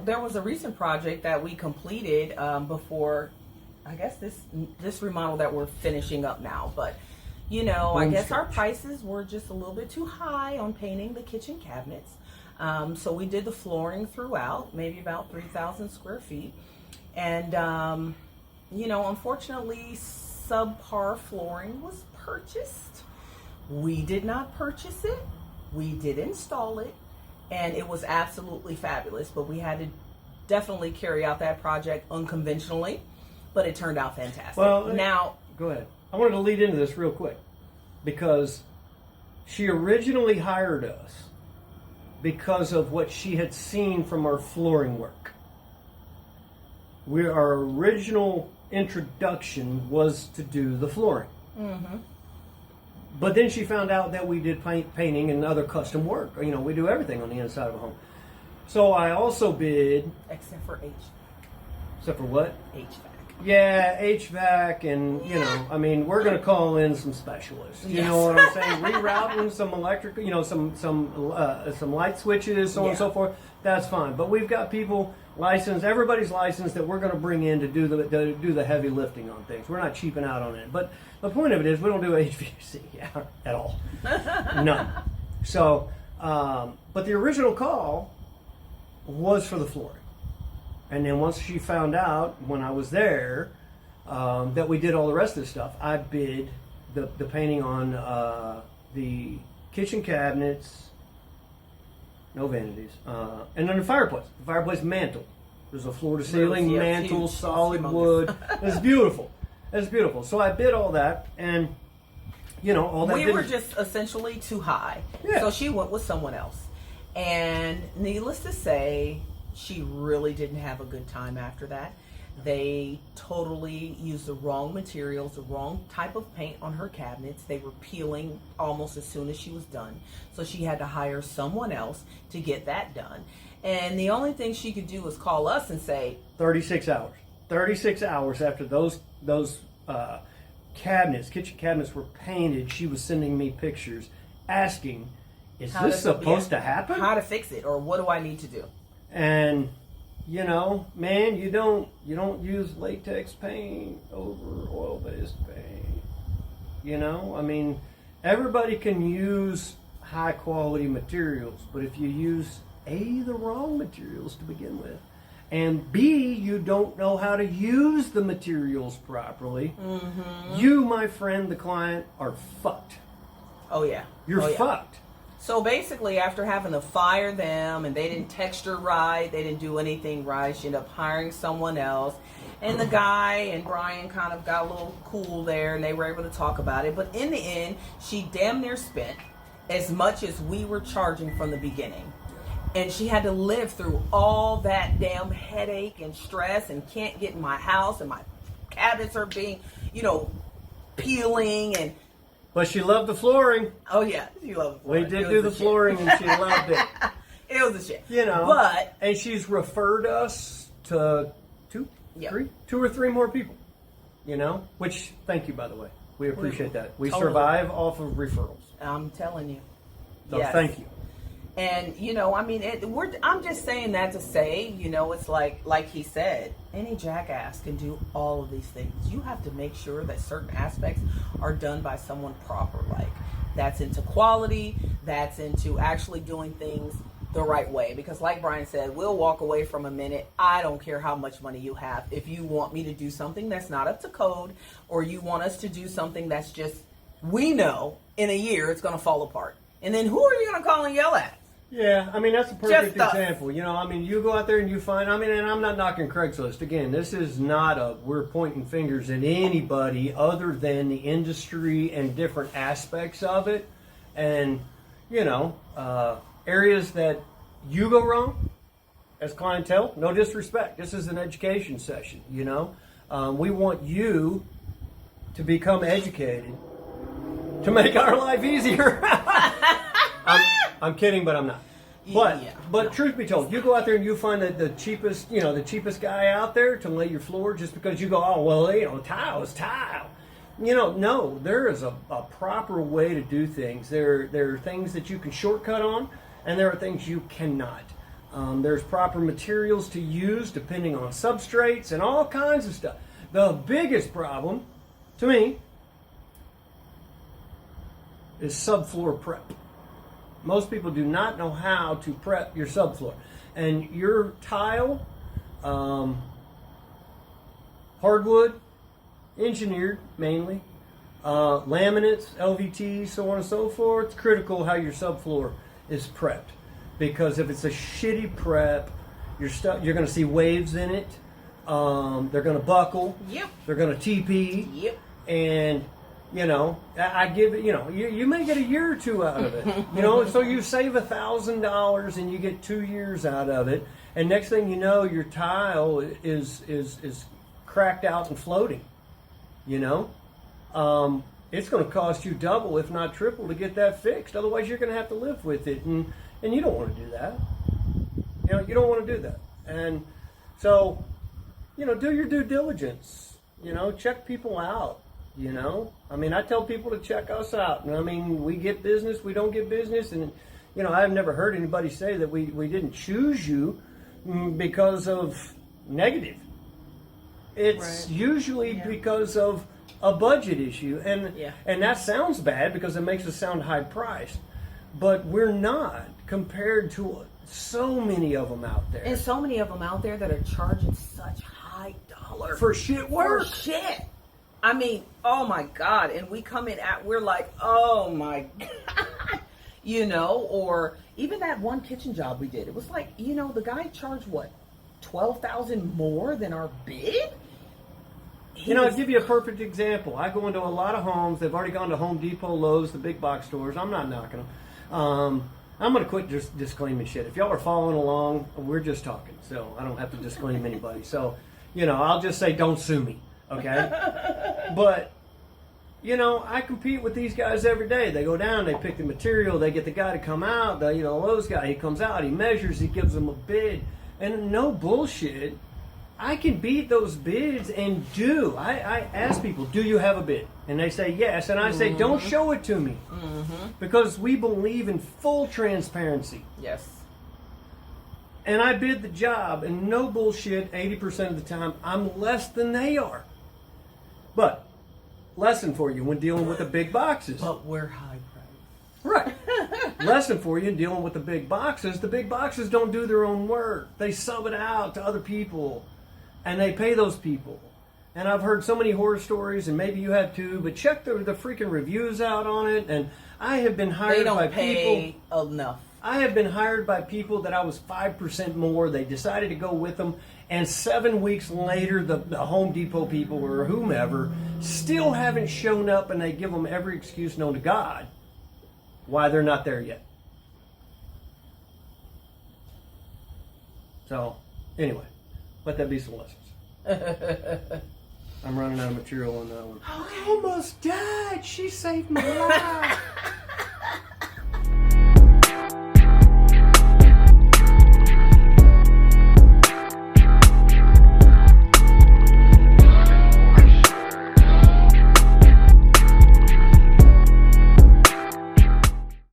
there was a recent project that we completed before, I guess this remodel that we're finishing up now. But I guess our prices were just a little bit too high on painting the kitchen cabinets. So we did the flooring throughout, maybe about 3,000 square feet. And, unfortunately, subpar flooring was purchased. We did not purchase it. We did install it. And it was absolutely fabulous. But we had to definitely carry out that project unconventionally. But it turned out fantastic. Well, now, go ahead. I wanted to lead into this real quick. Because she originally hired us because of what she had seen from our flooring work. Our original introduction was to do the flooring. Mm-hmm. But then she found out that we did painting and other custom work. We do everything on the inside of a home. So I also bid... Except for Except for what? HVAC. Yeah, HVAC and, we're going to call in some specialists. You know what I'm saying? Rerouting some electrical, some light switches, so on and so forth. That's fine. But we've got people licensed, everybody's licensed that we're going to bring in to do the heavy lifting on things. We're not cheaping out on it. But the point of it is we don't do HVAC at all. None. So, but the original call was for the flooring. And then once she found out, when I was there, that we did all the rest of the stuff, I bid the painting on the kitchen cabinets, no vanities, and then the fireplace mantle. There's a floor-to-ceiling mantle, solid wood. It's beautiful. It's beautiful. So I bid all that, and, all that we were just essentially too high. Yeah. So she went with someone else. And needless to say, she really didn't have a good time after that. They totally used the wrong materials, the wrong type of paint on her cabinets. They were peeling almost as soon as she was done. So she had to hire someone else to get that done. And the only thing she could do was call us and say... 36 hours. 36 hours after those kitchen cabinets were painted, she was sending me pictures asking, is this supposed to happen? How to fix it, or what do I need to do? And man, you don't use latex paint over oil-based paint. Everybody can use high-quality materials, but if you use the wrong materials to begin with, and B, you don't know how to use the materials properly, you, my friend, the client, are fucked. Oh yeah, you're fucked. So basically, after having to fire them, and they didn't texture right, they didn't do anything right, she ended up hiring someone else. And the guy and Brian kind of got a little cool there, and they were able to talk about it. But in the end, she damn near spent as much as we were charging from the beginning. And she had to live through all that damn headache and stress, and can't get in my house, and my cabinets are being, peeling, and... But she loved the flooring. Oh, yeah. She loved the flooring. We did do the flooring, and she loved it. It was a shit. But... And she's referred us to two or three more people. Which, thank you, by the way. We appreciate that. We survive off of referrals. I'm telling you. So thank you. And, I'm just saying that to say, it's like he said, any jackass can do all of these things. You have to make sure that certain aspects are done by someone proper. That's into quality, that's into actually doing things the right way. Because like Brian said, we'll walk away from a minute. I don't care how much money you have. If you want me to do something that's not up to code, or you want us to do something that's just, we know in a year it's going to fall apart. And then who are you going to call and yell at? Yeah, that's a perfect example. You go out there and you find, and I'm not knocking Craigslist. Again, this is not we're pointing fingers at anybody other than the industry and different aspects of it. And, areas that you go wrong as clientele, no disrespect. This is an education session, We want you to become educated to make our life easier. I'm kidding, but I'm not. But truth be told, you go out there and you find the cheapest, the cheapest guy out there to lay your floor just because you go, tile is tile. No, there is a proper way to do things. There are things that you can shortcut on, and there are things you cannot. There's proper materials to use depending on substrates and all kinds of stuff. The biggest problem, to me, is subfloor prep. Most people do not know how to prep your subfloor. And your tile, hardwood, engineered mainly, laminates, LVT, so on and so forth, it's critical how your subfloor is prepped. Because if it's a shitty prep, you're going to see waves in it. They're going to buckle. Yep. They're going to TP. Yep. And, you know, I give it, you know, you may get a year or two out of it. You know, so you save $1,000 and you get 2 years out of it. And next thing you know, your tile is cracked out and floating. You know? It's going to cost you double, if not triple, to get that fixed. Otherwise, you're going to have to live with it. And you don't want to do that. You know, you don't want to do that. And so, you know, do your due diligence. You know, check people out. You know, I mean, I tell people to check us out. And I mean, we get business, we don't get business. And, you know, I've never heard anybody say that we didn't choose you because of negative. It's usually because of a budget issue. And that sounds bad because it makes us sound high priced. But we're not compared to so many of them out there. And so many of them out there that are charging such high dollar for shit work. For shit. I mean, oh my God. And we come in we're like, oh my God. You know, or even that one kitchen job we did. It was like, you know, the guy charged what? $12,000 more than our bid? You know, I'll give you a perfect example. I go into a lot of homes. They've already gone to Home Depot, Lowe's, the big box stores. I'm not knocking them. I'm going to quit just disclaiming shit. If y'all are following along, we're just talking. So I don't have to disclaim anybody. So, you know, I'll just say don't sue me. Okay? But, you know, I compete with these guys every day. They go down, they pick the material, they get the guy to come out. The, you know, Lowe's guy, he comes out, he measures, he gives them a bid. And no bullshit. I can beat those bids and I ask people, do you have a bid? And they say yes. And I say, don't show it to me. Because we believe in full transparency. Yes. And I bid the job, and no bullshit, 80% of the time, I'm less than they are. But, lesson for you when dealing with the big boxes. But we're high price. Right. Lesson for you in dealing with the big boxes don't do their own work. They sub it out to other people. And they pay those people. And I've heard so many horror stories, and maybe you have too, but check the freaking reviews out on it. And I have been hired by people. They don't pay enough. I have been hired by people that I was 5% more. They decided to go with them. And 7 weeks later, the Home Depot people or whomever still haven't shown up, and they give them every excuse known to God why they're not there yet. So, anyway. Let that be some lessons. I'm running out of material on that one. Okay. I almost died. She saved my life.